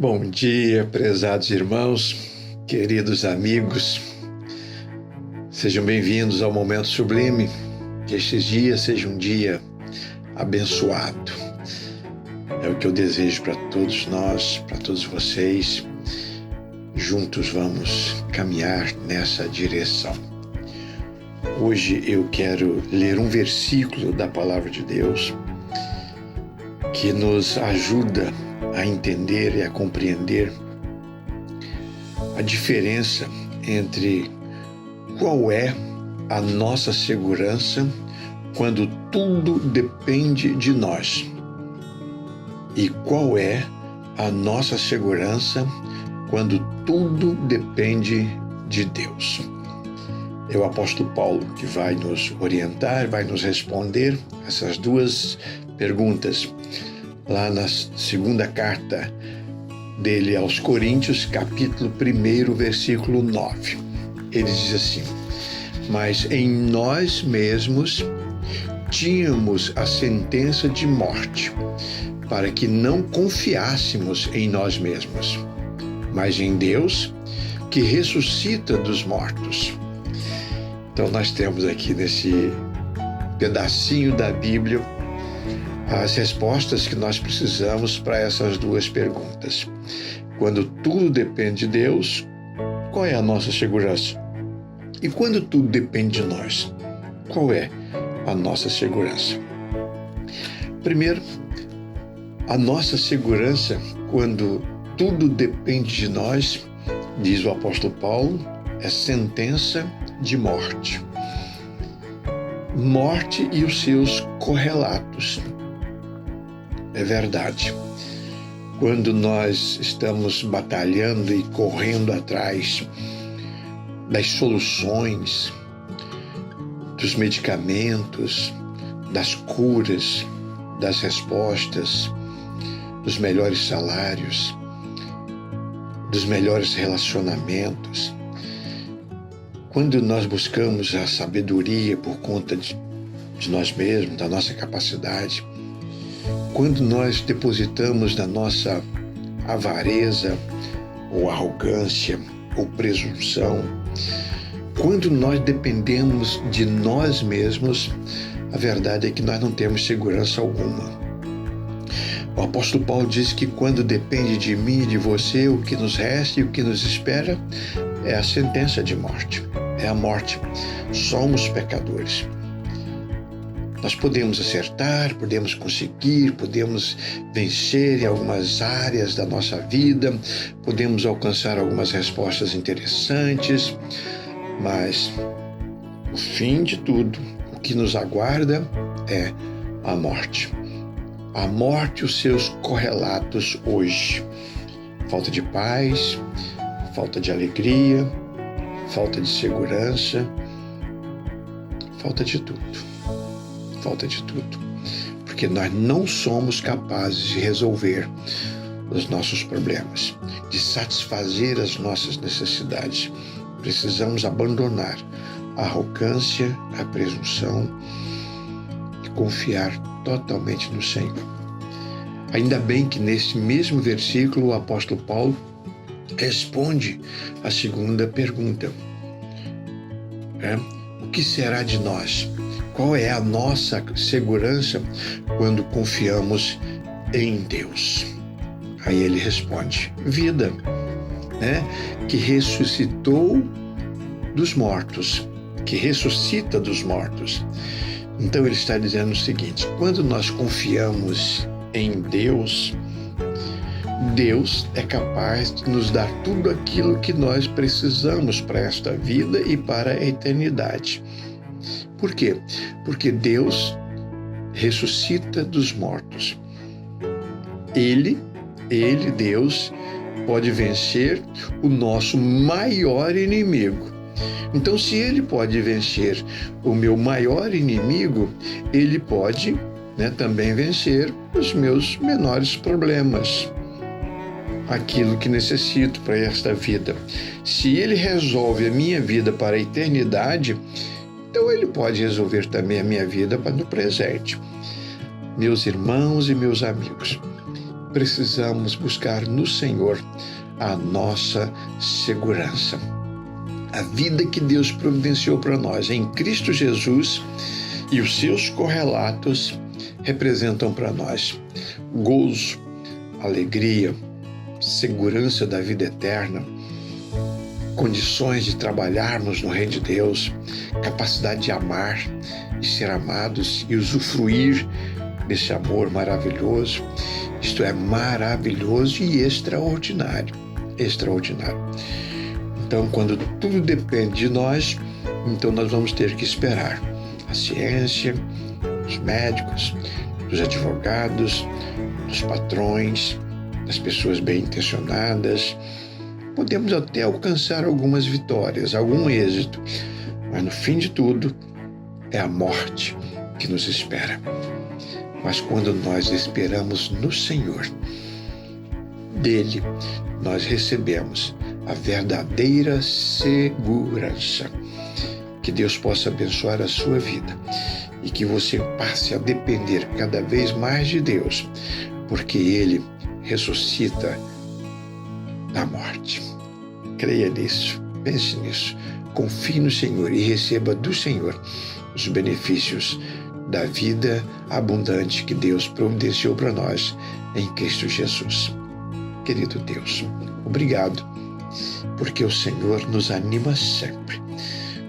Bom dia, prezados irmãos, queridos amigos. Sejam bem-vindos ao Momento Sublime. Que estes dias sejam um dia abençoado. É o que eu desejo para todos nós, para todos vocês. Juntos vamos caminhar nessa direção. Hoje eu quero ler um versículo da Palavra de Deus que nos ajuda a entender e a compreender a diferença entre qual é a nossa segurança quando tudo depende de nós e qual é a nossa segurança quando tudo depende de Deus. É o apóstolo Paulo que vai nos orientar, vai nos responder essas duas perguntas lá na segunda carta dele aos Coríntios, capítulo 1, versículo 9. Ele diz assim: mas em nós mesmos tínhamos a sentença de morte, para que não confiássemos em nós mesmos, mas em Deus, que ressuscita dos mortos. Então nós temos aqui nesse pedacinho da Bíblia as respostas que nós precisamos para essas duas perguntas. Quando tudo depende de Deus, qual é a nossa segurança? E quando tudo depende de nós, qual é a nossa segurança? Primeiro, a nossa segurança quando tudo depende de nós, diz o apóstolo Paulo, é sentença de morte. Morte e os seus correlatos. É verdade. Quando nós estamos batalhando e correndo atrás das soluções, dos medicamentos, das curas, das respostas, dos melhores salários, dos melhores relacionamentos, quando nós buscamos a sabedoria por conta de nós mesmos, da nossa capacidade, quando nós depositamos na nossa avareza ou arrogância ou presunção, quando nós dependemos de nós mesmos, a verdade é que nós não temos segurança alguma. O apóstolo Paulo diz que quando depende de mim e de você, o que nos resta e o que nos espera é a sentença de morte, é a morte. Somos pecadores. Nós podemos acertar, podemos conseguir, podemos vencer em algumas áreas da nossa vida, podemos alcançar algumas respostas interessantes, mas o fim de tudo, o que nos aguarda é a morte. A morte e os seus correlatos hoje. Falta de paz, falta de alegria, falta de segurança, falta de tudo. Falta de tudo, porque nós não somos capazes de resolver os nossos problemas, de satisfazer as nossas necessidades. Precisamos abandonar a arrogância, a presunção e confiar totalmente no Senhor. Ainda bem que nesse mesmo versículo o apóstolo Paulo responde a segunda pergunta. O que será de nós? Qual é a nossa segurança quando confiamos em Deus? Aí ele responde: vida, que ressuscitou dos mortos, que ressuscita dos mortos. Então ele está dizendo o seguinte: quando nós confiamos em Deus, Deus é capaz de nos dar tudo aquilo que nós precisamos para esta vida e para a eternidade. Por quê? Porque Deus ressuscita dos mortos. Deus, pode vencer o nosso maior inimigo. Então, se Ele pode vencer o meu maior inimigo, Ele pode, também vencer os meus menores problemas. Aquilo que necessito para esta vida. Se Ele resolve a minha vida para a eternidade, então Ele pode resolver também a minha vida no presente. Meus irmãos e meus amigos, precisamos buscar no Senhor a nossa segurança. A vida que Deus providenciou para nós em Cristo Jesus e os seus correlatos representam para nós gozo, alegria, segurança da vida eterna, condições de trabalharmos no reino de Deus, capacidade de amar e ser amados e usufruir desse amor maravilhoso. Isto é maravilhoso e extraordinário. Extraordinário. Então, quando tudo depende de nós, então nós vamos ter que esperar a ciência, os médicos, os advogados, dos patrões, das pessoas bem intencionadas. Podemos até alcançar algumas vitórias, algum êxito, mas no fim de tudo é a morte que nos espera. Mas quando nós esperamos no Senhor, dele nós recebemos a verdadeira segurança. Que Deus possa abençoar a sua vida e que você passe a depender cada vez mais de Deus, porque Ele ressuscita da morte. Creia nisso, pense nisso, confie no Senhor e receba do Senhor os benefícios da vida abundante que Deus providenciou para nós em Cristo Jesus. Querido Deus, obrigado, porque o Senhor nos anima sempre,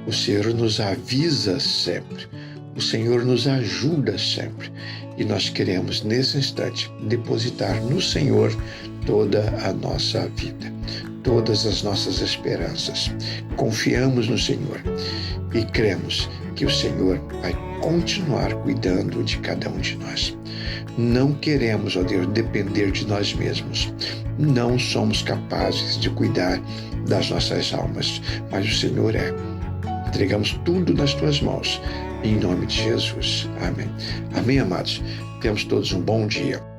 o Senhor nos avisa sempre, o Senhor nos ajuda sempre, e nós queremos, nesse instante, depositar no Senhor toda a nossa vida, todas as nossas esperanças. Confiamos no Senhor e cremos que o Senhor vai continuar cuidando de cada um de nós. Não queremos, ó Deus, depender de nós mesmos. Não somos capazes de cuidar das nossas almas, mas o Senhor é. Entregamos tudo nas tuas mãos, em nome de Jesus. Amém. Amém, amados. Temos todos um bom dia.